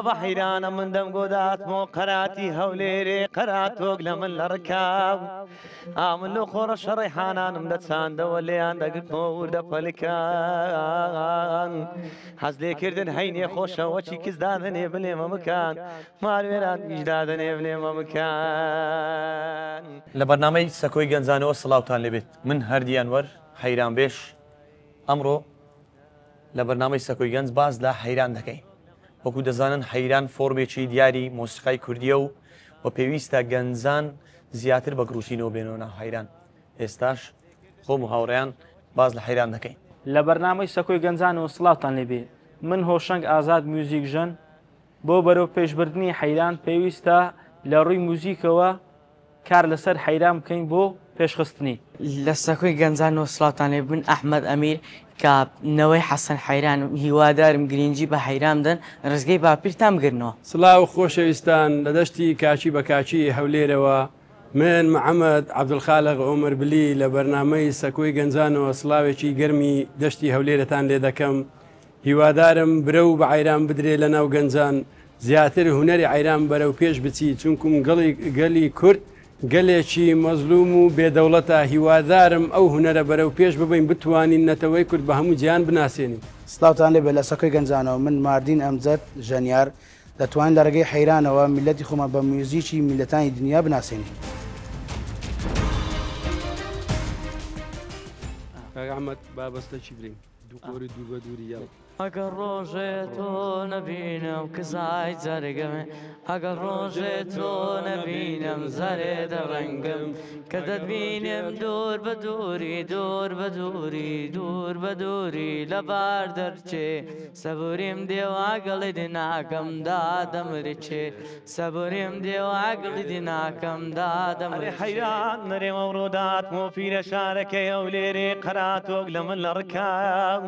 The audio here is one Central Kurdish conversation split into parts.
بابا حيران من دم قودات مو قراتي هوليري قراتوك لمن لركاو عملو خور الشريحانان مدت ساند وليان دقت مور دفلكان حزلي كردن هيني خوشا وشي كزدادني بلي ممكان مالويران اجدادني بلي ممكان لبرنامج سكوي گنزانو صلاوتان لبيت من هردي انور حيران بيش امرو لبرنامج سكوي گنز باز لا حيران دكاين وەکو دەزانن حەیران فۆرمێکی دیاری مۆسیقای کوردیە و پێویستە گەنجان زیاتر بە گروسینەوە بێنەوە ناو حەیران. ئێستاش خۆم و هاوڕێیان باز لە حەیران دەکەین. لە بەرنامەی سەکۆی گەنجان و سڵاوتان لێبێ من هۆشنگ ئازاد میوزیک ژن بۆ بەرەو پێشبردنی حەیران پێویستە لە ڕووی موزیکەوە کار لەسەر حەیران بکەین بۆ پێشخستنی. لە سەکۆی گەنجان و سڵاوتان لێ بن ئەحمەد ئەمیر کە نەوەی حەسەن حەیران هیوادارم گرنگی بە حەیران بدەن ڕزگەی باپیرتان بگرنەوە. سڵاو خۆشەویستان لە دەشتی کاچی بە کاچی هەولێرەوە من محەممەد عەبدولخالق عومر بلی لە بەرنامەی سەکۆی گەنجانەوە سڵاوێکی گەرمی دەشتی هەولێرەتان لێ دەکەم. هیوادارم برە و بە عەیران بدرێ لە ناو گەنجان زیاتر هونەری عەیران بەرەو پێش بچی چونکم گەلی کورد گەلێکی مەزلوم و بێدەوڵەتە هیوادارم ئەو هونەرە بەرەو پێش ببین بتوانین نەتەوەی کورد بە هەموو جیان بناسیێنین. سڵاوتان لێبێ لە سەکۆی گەنجانەوە من ماردین ئەمجەد ژەنیار دەتوانین لە ڕێگەی حەیرانەوە میلەتی خۆمان بە میوزیکی میلەتانی دنیا بناسیێنین. کاک ئەحمەد بابەستەی برین دوو کۆری دوو بە دووری یاڵ. ئەگەر ڕۆژێ تۆ نەبینم کزای جەرگەمێ ئەگەر ڕۆژێ تۆ نەبینم زەرێ دەڕەنگم کە دەتبینم دوور بە دووری دوور بە دووری دوور بە دووری لەبار دەرچێ سەبوریم دێواگەڵی دیناکەم دادەمرچێ سەبوریم دێواگەڵی دیناکەم دادەمرێ حەیران نەرێمە ڕۆدات مۆ پیرە شارەکەی ئەو لێرێ قەراتۆک لە من لە ڕکاو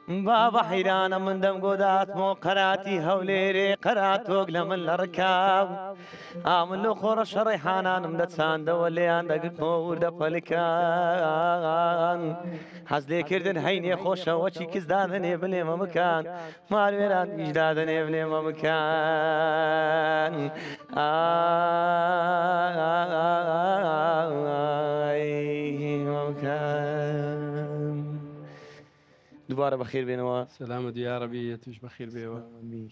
بابا حيران من دم قودات مو قراتي هوليري قراتوك لمن لركاو عملو خور الشريحانان مدت ساند وليان دقت مور دفلكان حزلي كردن هيني خوشا وشي كزدادني بلي ممكان مالويران اجدادني بلي ممكان دوباره بخير بينوا سلامت يا ربي توش بخير بيوا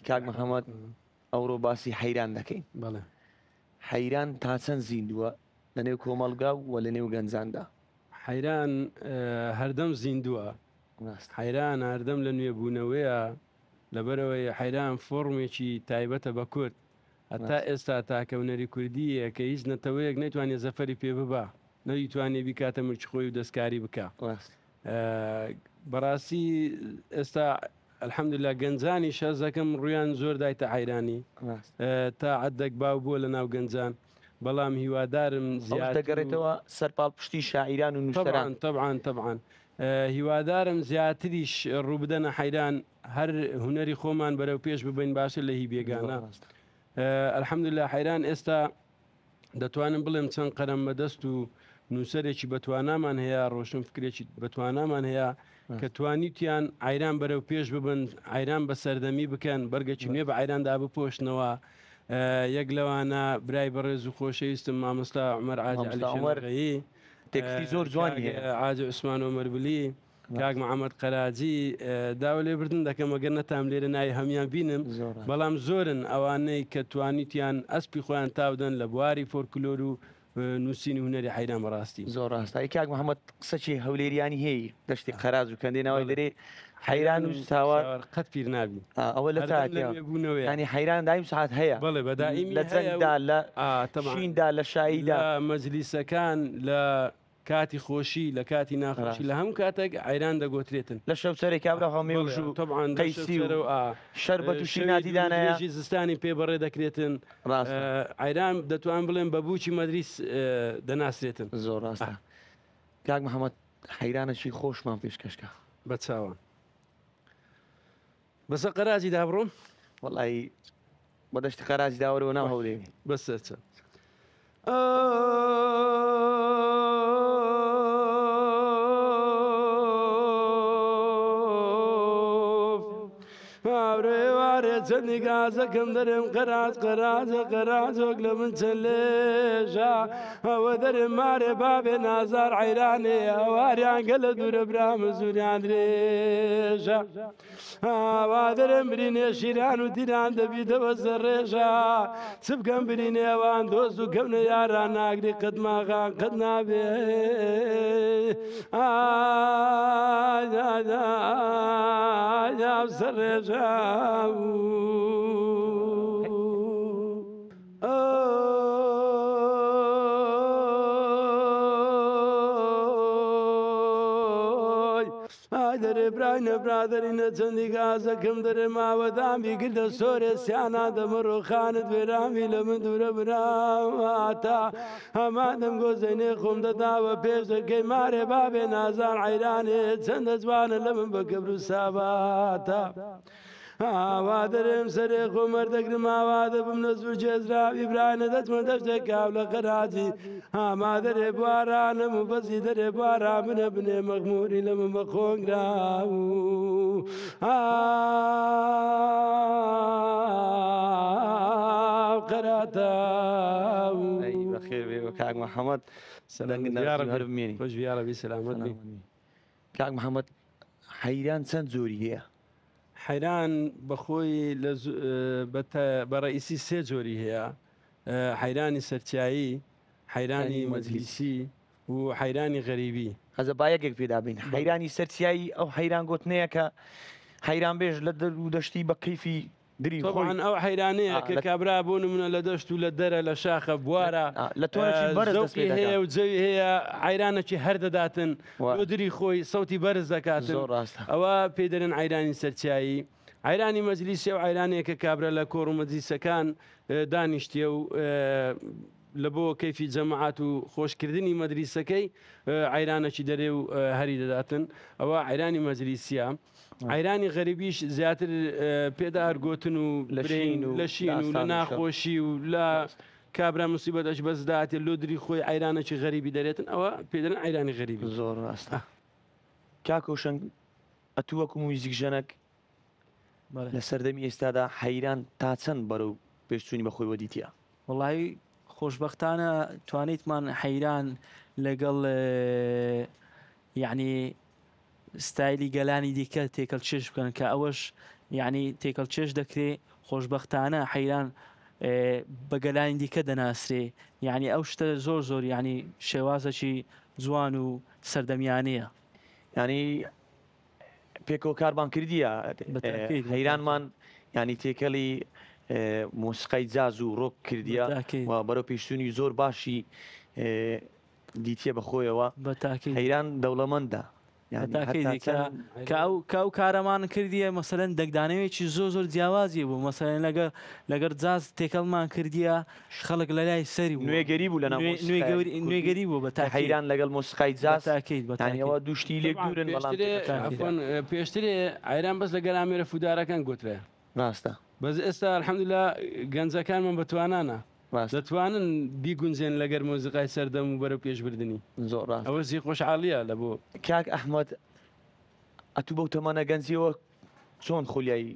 كاك محمد ئەوڕۆ باسی حەیران دەکەین. بەڵێ حەیران تا چەند زیندووە لە نێو کۆمەڵگا و لە نێو گەنجاندا؟ حەیران هەردەم زیندووە، حەیران هەردەم لە نوێبوونەوەیە لەبەرەوەی حەیران فۆرمێکی تایبەتە بە کورد هەتا ئێستا تاکەونەری کوردیە کە هیچ نەتەوەیەک نەیتوانێت زەفەری پێ ببا نەیتوانێ بیکاتە مرچخۆی و دەستکاری بکە. بەڕاستی ئێستا الحەمدوللا گەنجانی شەزەکەم ڕویان زۆر دایتە حەیرانی تا عەدەک باو بووە لە ناو گەنجان، بەڵام هیوادارم دەگەڕێتەوە سەرپاڵ پشتی شاعیران و نووسەران. طبعاً هیوادارم زیاتریش ڕووبدەنە حەیران هەر هونەری خۆمان بەرەو پێش ببین باشە لە هی بێگانە. الحەمدوللا حەیران ئێستا دەتوانم بڵێم چەند قەرەم بەدەست و نووسەرێکی بەتوانامان هەیە، ڕۆشن فکرێکی بەتوانامان هەیە کە توانیتیان عەیران بەرەو پێش ببن، عەیران بە سەردەمی بکەن، بەرگەکی نوێ بە عەیراندا بپۆشنەوە. یەک لەوانە برای بەڕێز و خۆشەویستم مامۆستا عومەر عاجی عەلی تێکستی زۆر جوانی هەیە، عاجی عوسمان عومەربلی، کاک محەممەد قەراجی داوا لێبردن دەکەم ئەگەر نەتام لێرە ناوی هەمیان بینم، بەڵام زۆرن ئەوانەی کە توانیتیان ئەسپی خۆیان تاودەن لە بواری فۆرکلۆر و نووسینی هونەری حەیران بەڕاستی. زۆر ڕاستایی کاک محەممەد قسەی هەولێریانی هەیە دەشتی قەراز و کەندێنەوەی دەرێ حەیران و ساوار قەت پیر نابی ئەوە لە تاکەبوونەوەی ینی حەیران دایم سعات هەیە بەڵێ بەدائیمی لە جەنگدا لە شیندا لە شاییدا مەجلیسەکان لە کاتی خۆشی لە کاتی ناخۆشی لە هەموو کاتێک عەیران دەگۆترێتن لە شەو سەرێک کابرا هەمێوژ و قەیسی و شەربەت و شیناتی دانایە زستانی پێ بەڕێ دەکرێتن. عەیران دەتوان بڵێن بە بووکی مەدریس دەناسرێتن. زۆر ڕاستە کاک محەممەد حەیرانەکی خۆشمان پێشکەشکە بە چاوان بەسە قەراجی دابڕۆم وەڵی بە دەشتی قەراجی داوەرەوە ناو هەولێ بەسەر چە ماورێوارێ چەندی گازەکەم دەرم قەراز وەک لە من چەند لێژە ئەوە دەرم مارێ بابێ نازار عەیرانێ ئەواریان گە لە دوورە برامە زوریان درێژە ئاوا دەرم برینێ شیران و دیران دەبیتەوە سەرڕێژە چ بکەم برینێ ئەوان دۆست و کەونە یاران ناگری قەتماغان قەت نابێ سەرڕێژە دەرێ براینە برادەرینە چەندی گازەکەم دەرێ ماوەدامی گردە سۆرێ سیانە دەمەڕۆخانت وێرامی لە من دوورە براتا هەمادەم گۆزەینێ خۆم دەداوە پێش دەکەی مارێ بابێ نازان عەیرانێ چەندە جوانە لە من بە گەبر و ساباتە ئاوا دەرێم سەرێ خۆمەر دەگرم ئاوا دەبم لە زوور جێزراوی برانە دەچمە دەشتێک کاو لە قەراجی ئاما دەرێ بوارانم و بەزی دەرێ بوارا منە بنێ مەغموری لە من بە خۆنگرا قەراتە بەخێر بێ کاک محەممەد سەلەنگ بمێنی خۆش بیارەبی سەلامەت بی کاک محەممەد حەیران چەند زۆری هەیە حەیران بەخۆی بەڕئیسی سێ جۆری هەیە حەیرانی سەرچایی حەیرانی مەجلیسی و حەیرانی غەریبی ئەزە با یەکێک پێدا بین حەیرانی سەرچایی ئەو حەیران گوتنەیە کە حەیران بێژ لە دەر و دەشتی بە کەیفی دری طبعاً ئەو حەیرانەیە کە کابرا بۆ نمونە لە دەشت و لە دەرە لە شاخە بوارە لە تۆنێکی بەرز دەست پێ هەیە و جەوی هەیە حەیرانێکی هەردەداتن بۆ دری خۆی سەوتی بەرز دەکاتن ئەوە پێ دەرن حەیرانی سەرچایی حەیرانی مەجلیسی و حەیرانەیە کە کابرا لە کۆڕ و مەجلیسەکان دانیشتیە و لە بۆ کەیفی جەماعات و خۆشکردنی مەدریسەکەی حەیرانێکی دەرێ و هەری دەداتن ئەوە حەیرانی مەجلیسیە حەیرانی غەریبیش زیاتر پێدا هەرگۆتن و لە شین و لە ناخۆشی و لە کابرا موسیبەتەش بەزداتێ لۆ دری خۆی حەیرانێکی غەریبی دەرێتن ئەوە پێدەن حەیرانی غەریبی زۆر ڕاستە کاکۆشنگ ئەتووەکو موزیک ژەنەک لە سەردەمی ئێستادا حەیران تا چەند بەرەو پێشچوونی بەخۆی وەدیتە وڵی خۆشببختانە توانیتمان حەیران لەگەڵ یعنی ستایلی گەلانی دیکە تێکەڵ چێش بکەن کە ئەوەش یعنی تێکەڵ چێش دەکرێت خۆشببختانە حەیران بە گەلانی دیکە دەناسرێ یعنی ئەو شتە زۆر زۆر ینی شێوازەکی جوان و سەردەمیانەیە ینی پێکەوە کاربان کردیە حەیرانمان ینی تێکەڵی مۆسیقای جاز و ڕۆک کردیە و بەرەو پێشتونی زۆر باشی دیتیە بەخۆیەوە حەیران دەوڵەمەندە کە ئەو کارەمان کردیە مەسەرەن دەگدانەوەیکی زۆر جیاوازیە بوو مەسەرەن لەگەر جاز تێکەڵمان کردیە خەڵک لە لای سەری نوێگەری بوو لە نوێگەری بوو بە حەیران لەگەڵ مۆسیقای جاز بەتانیەوە دوشتی لێک دوورن پێشترێ حەیران بەس لە گەرامێرە فودارەکان گوترێ ڕاستە بەس ئێستا الحەمدوللا گەنجەکانمان بەتوانانە دەتوانن بیگونجێن لەگەر مۆزیقای سەردەم و بەرەو پێشبردننی زۆر ڕاست ئەوە زی خۆشحاڵیە لە بۆ کاک ئەحمەد ئەتوو بەو تەمانە گەنجیەوە چۆن خۆلیایی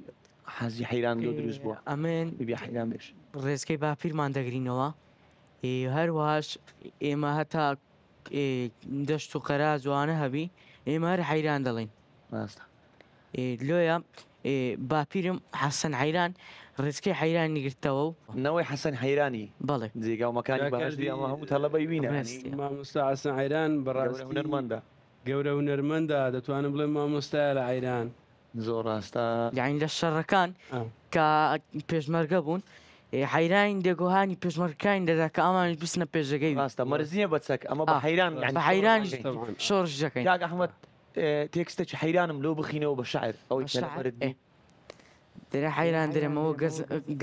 حەزی حەیران لۆ دروست بووە ئەمن ببی حەیران بێش ڕێزکەی باپیرمان دەگرینەوە هەروەهاش ئێمە هەتا دەشت و قەرا جوانە هەبی ئێمە هەر حەیران دەڵێن ڕاستە لۆیە باپیرم حەسەن حەیران ڕێزکەی حەیرانی گرتەوە و نەوەی حەسەن حەیرانی بەڵێ جێگاومەکانی بەهەشتی ئەمە هەموو تەڵەبەی بینە مامۆستا حەسەن حەیران بەڕاستی هونەرمەندە گەورە هونەرمەندە دەتوانم بڵێم مامۆستایە لە حەیران زۆر ڕاستە یعنی لە شەڕەکان کە پێشمەرگە بوون حەیرانی دێگۆهانی پێشمەرگەکانی دەدا کە ئەمانش بچنە پێشەکەی ڕاستە مەرزیە بە چەک ئەمە بە حەیران بە حەیران شۆڕش دەکەین کاک ئەحمەد تێکستێکی حەیرانم لۆ بخینەوە بە شاعر ئەوەی دەرە حەیران دەرێمەوە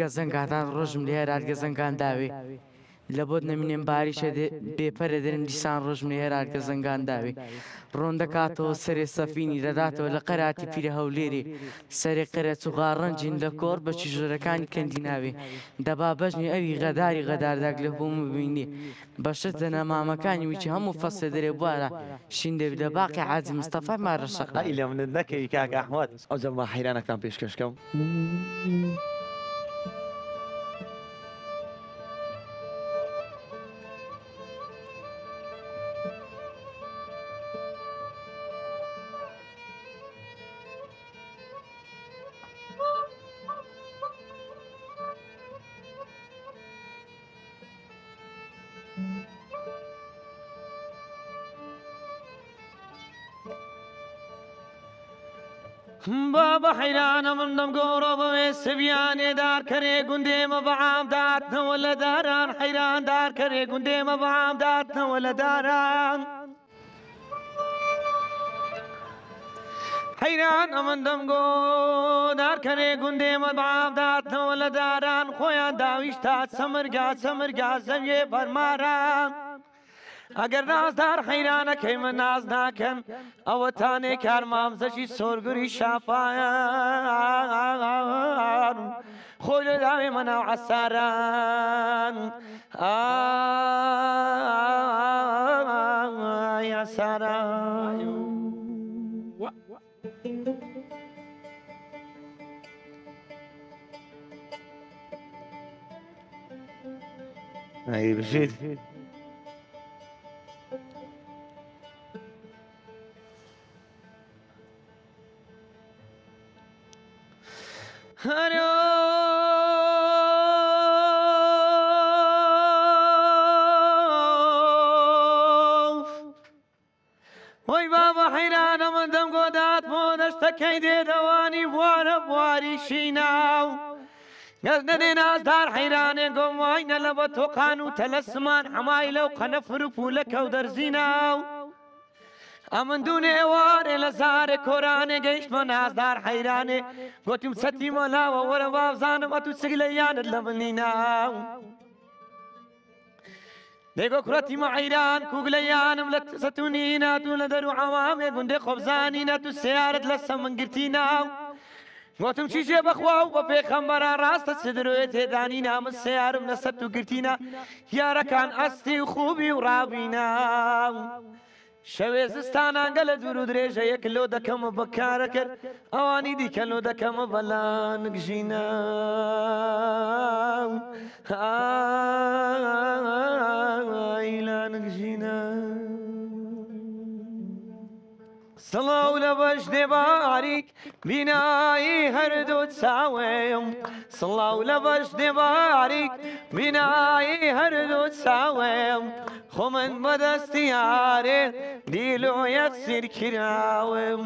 گەزەنگاتان ڕۆژم لێرات گەزەنگان داوێ لە بۆت نەمینێن باریشە بێپەرە دەرم دیسان ڕۆژمێ هێرارکە زەنگان داوێ ڕۆن دەکاتەوە سەرێ سەفینی دەداتەوە لە قەراتی پیرە هەولێرێ سەرێ قەرەت و غاڕەنجین لە کۆڕ بە چیژۆرەکانی کەندی ناوێ دەبا بەژنی ئەوی غەداری غەدارداک لە بۆم ببینێ بەشت دەنا مامەکانی ویکی هەموو فەسە دەرێ بوارە شین دەبی لە باقی حاجی مستەفا مارە شەقا ئەی لە منت نەکەی کاک ئەحمەد ئەو جەما حەیرانەکان پێشکەشکەم بابا حیرانە من دەم گۆڕۆ بەوێ سڤیانێدار کەرێ گوندێمە بەعام داتنەوە لە داران حەیراندار کەرێ گوندێمە بەعام داتنەوە لە داران حەیران ئەمن دەم گۆدار کەرێ گوندێمە بەعام داتنەوە لە داران خۆیان داویشتات سەمرگا زەویێ بەرماران ئەگەر نازدار حەیرانەکەی من ناز ناکەن ئەوەتانێ کارمامزەشی سۆرگوری شاپایان خۆی لە داوێ مەناو عەساران عەساران ئەی بژیت وەی بابە حەیرانە من دەم گۆدات بۆ دەشتەکەی دێدەوانی بوارە بواری شیناو گەز نەدێ نازدار حەیرانێ گۆم واینە لە بە تۆقان و تەلەسمان حەمای لەو قەنە فروپ و لە کەو دەرزیناو ئەمن دوونێ ئێوارێ لە زارێ کۆرانێ گەیشتمە نازدار حەیرانێ گوتیم سەتی مەلاوە وەرە بابزانم ئەتو چگ لە یانت لە بنی ناو لێگۆ کوڕەتی مەحەیران کوگ لە یانم لە سەتونی ناتو لە دەرو عەوامێ گوندێ خۆبزانی نەتو سیارت لە سەمنگرتی ناو گوتم چیژێ بەخوا و بە پێخەمبەران ڕاستە سدرۆیە تێدانی نامە سیارم لە سەت و گرتینە یارەکان ئەستی و خوبی و ڕابیناو شەوێ زستانانگە لە دوور و درێژە یەک لۆ دەکەمە بەکارە کرد ئەوانی دیکە لۆ دەکەمە بەلان گژینە ئایلان گژینە سڵاو لە بەش دێباریک بینایی هەردوو چاوێم سڵاو لە بەش دێباریک بینایی هەردوو چاوێم خۆ من بەدەستی یارێ دیل و یەکسیر کراوم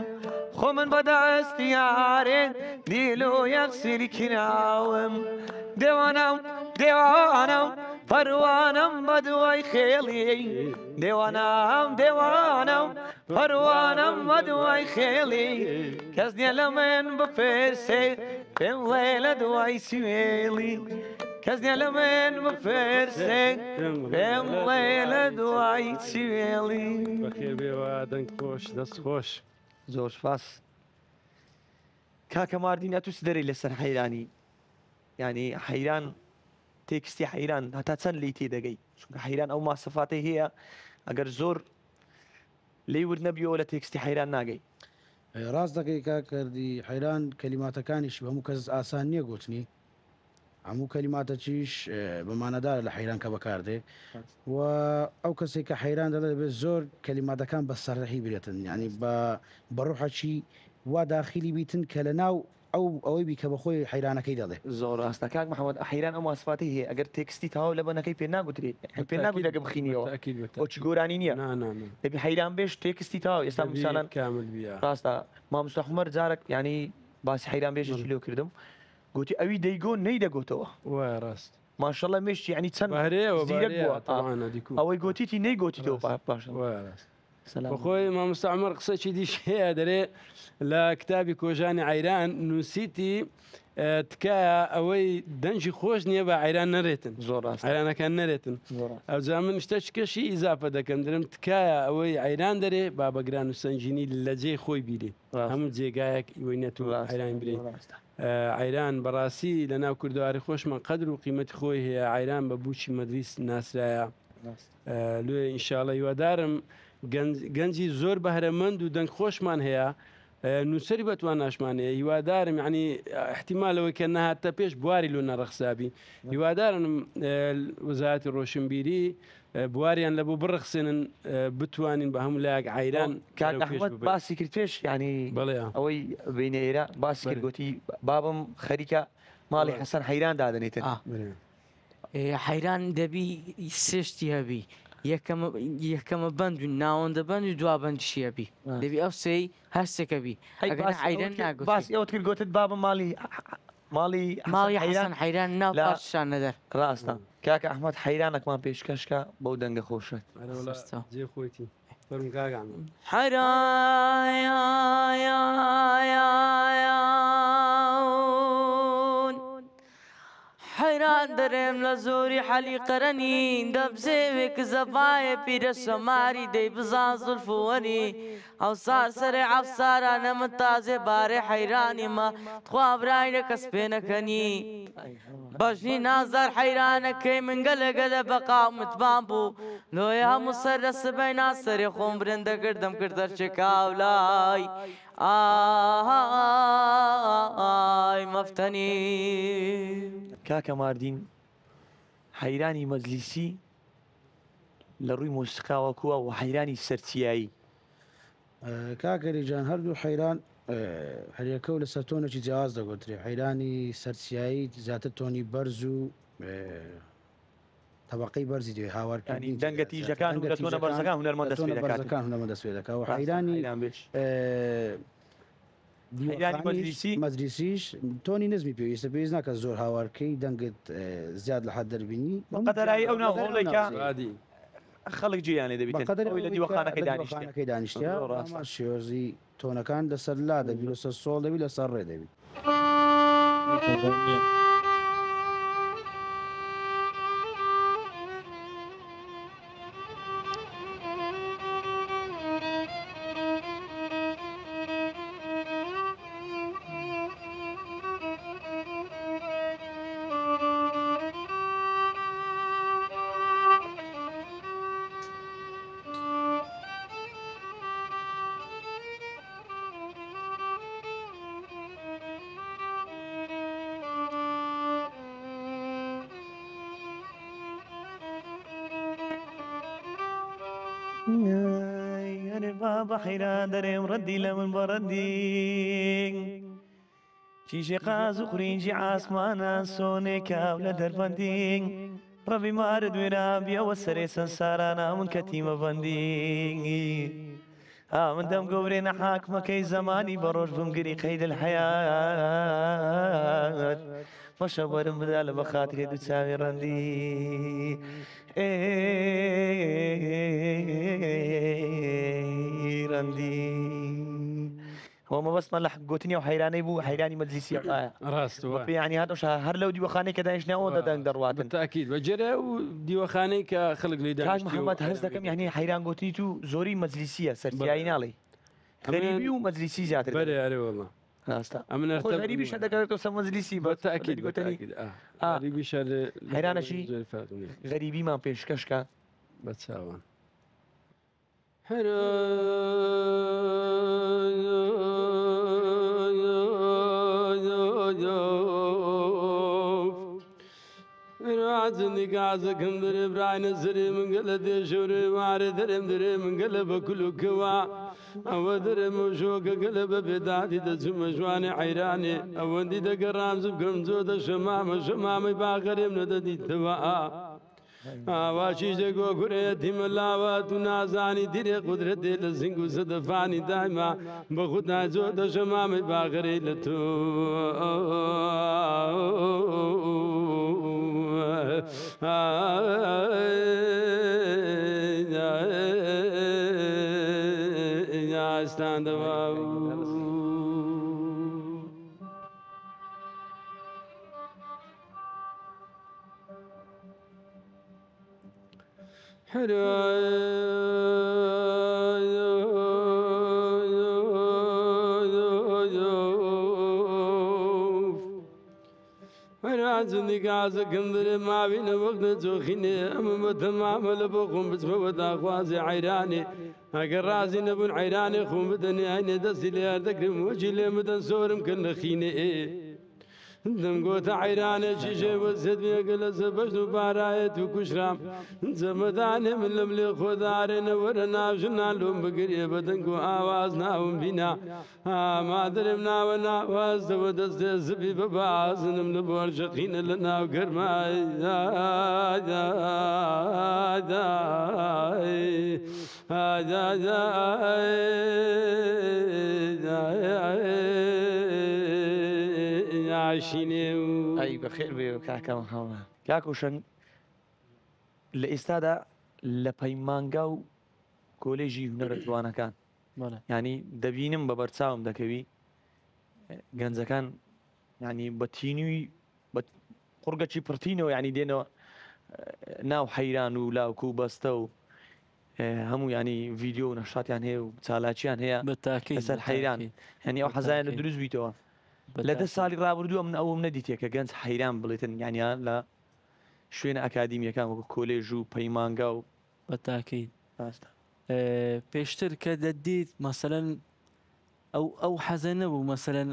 خۆ من بەدەستی یارێ دیل و یەکسیر کراوم دێوانم دێوانم پەروانم بە دوای خێڵی دێوانم پەروانم بە دوای خێڵی کەس نییە لە من بپرسێ پێم وێ لە دوای سوێڵی کەس نییە لە من بپرسێ پێم وێ لە دوای سوێڵی بەخێر بێوە دەنگ خۆش دەست خۆش زۆر سپاس کاکە ماردین ئەتوس دەرەی لەسەر حەیرانی یعنی حەیران تێکستی حەیران هەتا چەند لی تێدەگەی چونکە حەیران ئەو ماسەفاتەی هەیە ئەگەر زۆر لێی ورد نەبیەوە لە تێکستی حەیران ناگەی ڕاست دەکەی کا کردی حەیران کەلیماتەکانیشی هەموو کەس ئاسان نییە گوتنی هەموو کەلیماتە چیش بەمانەدارە لە حەیران کە بەکاردێ و ئەو کەسێک کە حەیران دەڵێ بێت زۆر کەلیماتەکان بە سەرڕەحی برێتن ینی بە ڕوحەچی وا داخلی بیتن کە لە ناو ئەوەی بیکە بەخۆی حەیرانەکەی دەڵێ زۆر ڕاستە کاک محەممەد حەیران ئەو ماسفاتی هەیە ئەگەر تێکستی تاوا لە بەنەکەی پێ ناگوترێت پێ ناگوت لەگە بخینیەوە ئەوچ گۆرانی نییە دەبی حەیران بێش تێکستی تاوا ئێستا مسانان کامل ڕاستە مامۆستا حومەر جارێک ینی باسی حەیران بێژی لێو کردم گوتی ئەوی دەیگۆ نەیدەگۆتەوە وای ڕاست ماشەڵە مشتی ینی چەند زیرەک بووە ئەوەی گوتیتی نەیگۆتیتەوە باش بەخۆی مامۆستا عومەر قسەی دیش هەیە دەرێ لە کتابی کۆژانی عەیران نووسیتی تکایە ئەوەی دەنجی خۆش نییە بە عیران نەرێتن زۆر ڕاست عیرانەکان نەرێتن ئەوجا من شتە کەشی ئیزافە دەکەم درم تکایە ئەوەی عیران دەرێ با بەگران و سنجینی لە جێ خۆی بیرێ هەموو جێگایەک ئیوەی نەتوو عیران برێ عیران بەڕاستی لە ناو کوردواری خۆشمان قەدر و قیمەتی خۆی هەیە عیران بە بوچی مەدریس ناسرایە لێ ئینشاڵە هیوادارم گەنجی زۆر بەهرەمەند و دەنگ خۆشمان هەیە نووسری بەتوان ناشمانەیە هیوادارم ینی احتیمالەوەی کە نەهاتە پێش بواری لۆ نەڕەخسابی هیوادارم وەزارەتی ڕۆشنبیری بواریان لە بۆ بڕخسێنن بتوانین بە هەموو لایەک عیران کاکەحمەد باسی کرد پێش ینی ئەوەی بینێرە باسی کرد گوتی بابم خەریکە ماڵی حەسەن حەیران دادنێتن حەیران دەبی سێشتی هەبی یەکەمە بند و ناوەندە بند و دوابندشی هەبی دەبی ئەو سێی هەرسێکەبی عیران ناگوت باسی ئەوت کرد گوتت بابم ماڵی حەسەن حەیران ناو پاششان نەدەر ڕاستە کاکە ئەحمەد حەیرانێکمان پێشکەشکە بەو دەنگە خۆشێت جێ خۆیتی فەرم کاگەم حەیران دەرێم لە زۆری حەلی قەرەنین دەبزێوێک زەڤایە پیرە شەماری دەی بزان زولفوەنی ئەوسار سەرێ عەفسارە نەمن تازێ بارێ حەیرانیمە تخوا برایە کەس پێ نەکەنی بەژنی نازار حەیرانەکەی من گەلەگەلە بەقاو متبان بوو لۆیە هەموو سەر لە سبەی ناسەرێ خۆم برندەگردم کرد دەرچێ کاولای ئای مەفتەنی کاکە ماردین حەیرانی مەجلیسی لە ڕووی مۆسیقاوەکووە و حەیرانی سەرچیایی کاکەری جان هەردوو حەیران هەریەکە و لەسەر تۆنێکی جیاواز دەگوترێ حەیرانی سەرچیایی زیاتر تۆنی بەرز و طبقەی بەرزی دێ هاوارکردنی دەنگە تیژەکان و لە تۆنە بەرزەکان هونەرمەند دەست پێ دەکات هونەرمەند دەست پێ دەکات و حەیرانی مەجلیسیش تۆنی نزمی پێویستە پێویست ناکە زۆر هاوارکەی دەنگت زیاد لە حەد دەربینی بەقەدەرایی ئەو ناوهۆڵێکە خەڵک جیانێ دەبێت لە دیوەخانەکەی دانیشتیا شێوەزی تۆنەکان لەسەر لا دەبی لەسەر سۆڵ دەبی لەسەر ڕێ دەبی بابا حەیران دەرێم ڕەدی لە من بە ڕەندی چیشێ قاز و قورینجی ئاسمانە سۆنێکاو لە دەربەندی ڕەبی مارە دوێرا بیەوە سەرێ سەنسارانە من کەتیمە بەندی من دەم گەورێنە حاکمەکەی زەمانی بە ڕۆژ بمگری قەید الحەیات مەشە بەرم بدا لە بەخاترێ دوو چاوی ڕەندی ڕەندی وما بەسمان لە گوتنی و حەیرانەی بوو حەیرانی مەجلیسی ڕاستەوە ینی هاتۆش هەر لەو دیوەخانەی کە دانیشتنەوە دەدەنگ دەڕواتن تاکید بەجێرە و دیوەخانەی کە خەڵک لێ کاک محەممەد هەز دەکەم یعنی حەیران گوتنی و زۆری مەجلیسیە سەرچیایی ناڵێ غەریبی و مەجلیسی زیاتر بەرێ ئەرێوەڵە راستا ئەمن غەریبی شە دەکەوێتەوە سە مەجلیسی بە تاکید گوتنی غەریبی شەر حەیرانەشی غەریبیمان پێشکەشکە بە چاوان عزني قازكم درب راين زري من قلد شوري واري درم دري من قلب كل كوا او درم وشوك قلب بدادي دزم جواني عيراني او اندي دقرام زبكم زود شمام شمام باقري من ددي توا واشي جگو گریتی ملاوات نازانی دیری قدرت لزنگو صدفانی دائما بخود نازو دشمام باغری لتو زندگی عزکم در ما بین وقت جوخینه اما بتمام لبخون بسم داخواز عیرانی اگر رازی نبون عیرانی خون بدنی عین دستی لیار دکرم وجی لیمدن سورم کن خینه دم قوت عيرانة شيشة وزد بيقل سبشت وبارايت وكشرام زمداني من لملي خدارين ورنا وشنا لهم بقرية بدنكو آوازنا ومبينا ما درمنا وناواز ودست زبي بباز نمن بورشقين لنا وقرما ئەی بەخێر بێ کاکەم هەڵە کاکوشن لە ئێستادا لە پەیمانگا و کۆلێژی هونەرە جوانەکان ینی دەبینم بە بەرچاوم دەکەوی گەنجەکان ینی بە تینووی بە قورگەکی پرتینەوە ینی دێنەوە ناو حەیران و لاوکو و بەستە و هەموو ینی ڤیددیۆ و نەشاتیان هەیە و چالاکییان هەیە لەسەر حەیران ینی ئەو حەزایان لە دروست بیتەوە لە 10 ساڵی ڕابردووە من ئەوم نەدیتێ کە گەنج حەیران بڵێتن یانیان لە شوێنە ئەکادیمیەکان وەکو کۆلێژ و پەیمانگا و بەتاکەی پێشتر کە دەدیت مەسەلەن ئەو حەزە نەبوو مەسەلەن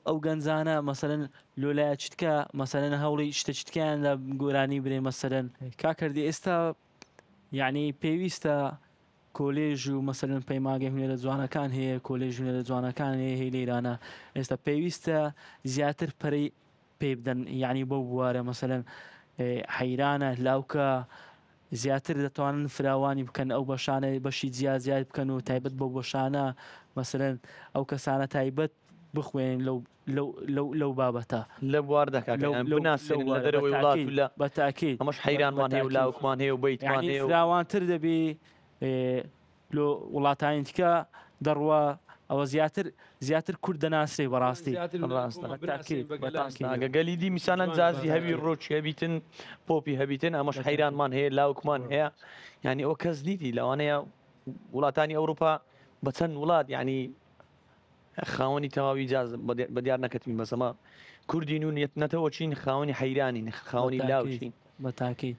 ئەو گەنجانە مەسەلەن لۆلایە چتکە مەسەلەن هەوڵی شتە چتکیاندا گۆرانی برێ مەسەلەن کاکردی ئێستا یعنی پێویستە کۆلێژ و مەسەلەن پەیماگەی هونێرە جوانەکان هەیە کۆلێژ هونێرە جوانەکان هەیە هەی لە ئێرانە ئێستا پێویستە زیاتر پەرەی پێ بدەن یعنی بەو بوارە مەسەلەن حەیرانە لاوکە زیاتر دەتوانن فراوانی بکەن ئەو بەشانە بەشی جیازیات بکەن و تایبەت بەو بەشانە مەسەلەن ئەو کەسانە تایبەت بخوێن لەو بابەتە لە بواردەکەناسن لە دەرەوەی وڵات لە بەتاکیت ئەمەش حەیرانمان هەیە و لاوکمان هەیە و بەیتمان هەیە فراوانتر دەبێ لە وڵاتانی دیکە دەڕوە ئەوە زیاتر کورد دەناسێ بەڕاستی گەلیدی میسانان جازی هەبی ڕۆچی هەبیتن پۆپی هەبیتن ئەمەش حەیرانمان هەیە لاوکمان هەیە ینی ئەو کەس دیتی لەوانەیە وڵاتانی ئەوروپا بە چەند وڵات ینی خاوەنی تەواوی جاز بەدیار نەکەتمی بەسەما کوردین و نەتەوە چین خاوەنی حەیرانی خاوەنی لاوچین بەتاکەی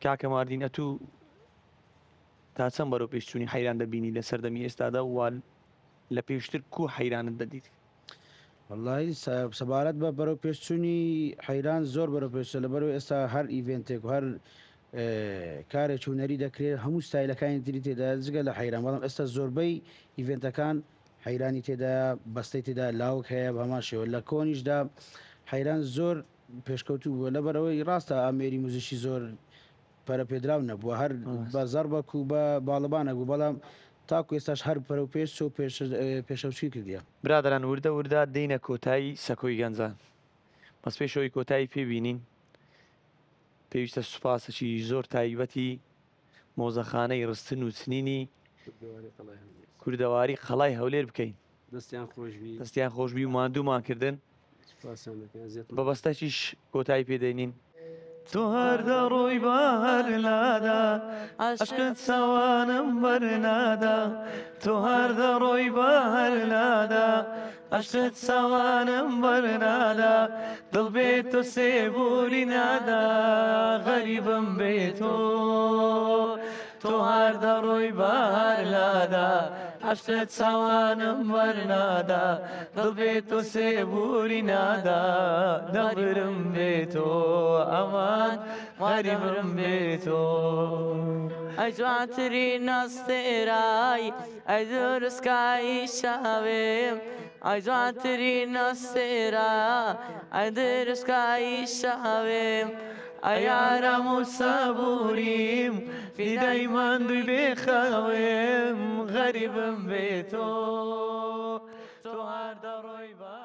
کاکە ماردین ئەتوو تا چەند بەرەو پێشچوونی حەیران دەبینی لە سەردەمی ئێستادا وال لە پێشتر کو حەیرانت دەدیت والله سەبارەت بە بەرەو پێشچوونی حەیران زۆر بەرەو پێشتە لە بەرەو ئێستا هەر ئیڤێنتێک و هەر کارێک هونەری دەکرێت هەموو ستایلەکانی تری تێدا جگە لە حەیران بەڵام ئێستا زۆربەی ئیڤێنتەکان حەیرانی تێدا بەستەی تێدا لاوک هەیە بە هەمان شێوە لە کۆنیشدا حەیران زۆر پێشکەوتوو بووە لە بەرەوەی ڕاستە ئامێری موزیشی زۆر پەرە پێدراو نەبووە هەر بە زەربەک و بە باڵبانە بوو بەڵام تاکو ئێستاش هەر پەرە و پێش و پێشەوچی کردیە برادران وردە وردە دێنە کۆتایی سەکۆی گەنجان بەس پێشەوەی کۆتایی پێبینین پێویستە سوپاسەکی زۆر تایبەتی مۆزەخانەی ڕستن و چنینی کوردەواری خەڵای هەولێر بکەین دەستیان خۆشبی و ماندوومان کردن بەبەستەکیش کۆتایی پێدەینین تۆ هەردە ڕۆی بەهەرلادا عشقت چاوانم بەرنادا تۆ هەردە ڕۆی بەهەرلادا عشقت چاوانم بەرنادا دڵ بێت تۆ سێبووری نادا غەریبم بێت تۆ هەردە ڕۆی بەهەرلادا عشقت چاوانم بەرنادا دڵ بێت تۆ سێبووری نادا دەبرم بێتۆ ئەمان غەریبم بێتۆ ئەی جوانترین نەستێرای ئەی دروستکایی شاوێم ئەی جوانترین نەستێرا ئەی دروستکایی شاوێم ئەی یارەم و سەبووریم فیدای ماندووی بێخەوێم غەریبم بێتۆ تۆ هەردە ڕۆی بە